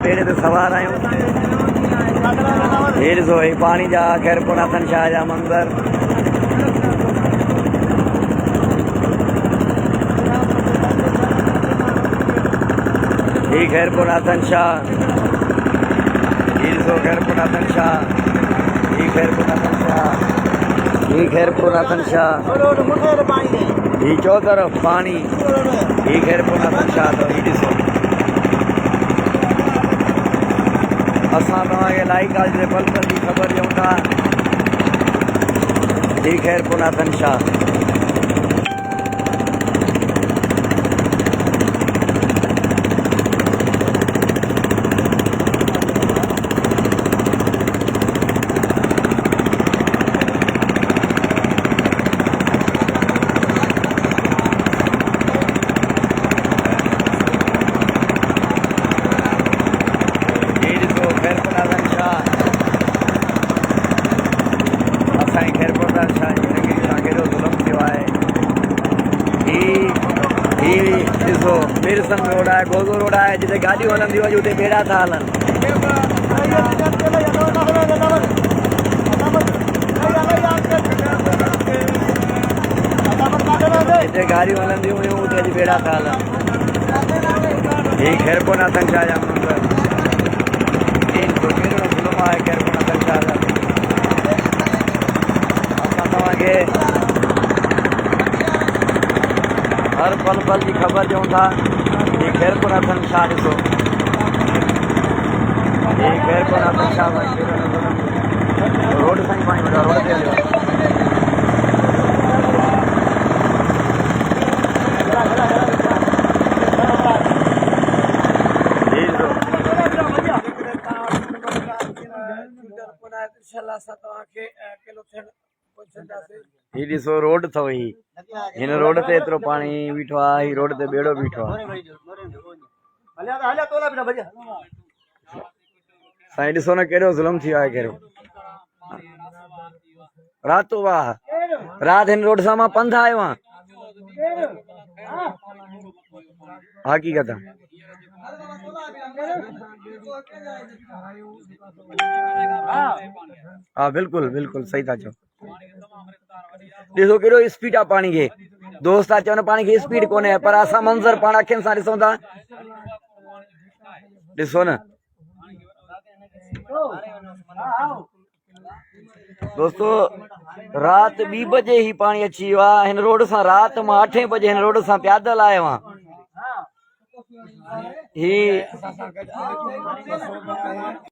ॿेड़े ते सवार आहियूं। हे ॾिसो ही पाणी जा खैरपुर नाथन शाह जा मंदर। ही खैरपुर नाथन शाह, ही ॾिसो खैरपुर नाथन शाह, ही खैरपुर नाथन शाह, ही खैरपुर नाथन शाह, ही चौ तरफ पानी, ही खैरपुर नाथन शाह। तो ही ॾिसो असां तव्हांखे लाइव आज जे पल पल जी ख़बर ॾियूं था। ही खैरपुर नाथन शाह। रोड है, गोगो रोड है, जिते गाॾियूं हलंदियूं अॼु उते ॿेड़ा था हलनि। जिते गाॾियूं हलंदियूं हुयूं उते अॼु ॿेड़ा था हलनि। ही खैरपुर नाथन शाह जा मंदर। कहिड़ो ज़ुल्म आहे खैरपुर नाथन शाह जा। असां तव्हांखे हर पल पल जी ख़बर ॾियूं था। ये खैरपुर नाथन शाह ॾिसो, ये खैरपुर नाथन शाह रोड सां ई पाणी वॾा रोड ते हलियो। ही ॾिसो रोड अथव। ही हिन रोड ते एतिरो पाणी बीठो आहे। ही रोड ते ॿेड़ो बीठो आहे। साईं ॾिसो न कहिड़ो ज़ुल्म थी वियो आहे। कहिड़ो राति वाह राति हिन रोड सां मां पंधु आयो आहियां। हक़ीक़त हा बिल्कुलु बिल्कुलु सही था चओ। ॾिसो केॾो स्पीड आहे पाणी खे। दोस्त आहे चवनि पाणी खे स्पीड कोन्हे, पर असां मंज़र पाण अखियुनि सां ॾिसूं था। ॾिसो न दोस्तो, राति 2 बजे ही पाणी अची वियो आहे हिन रोड सां। राति मां 8 बजे हिन रोड सां पैदल आयो आहियां। ही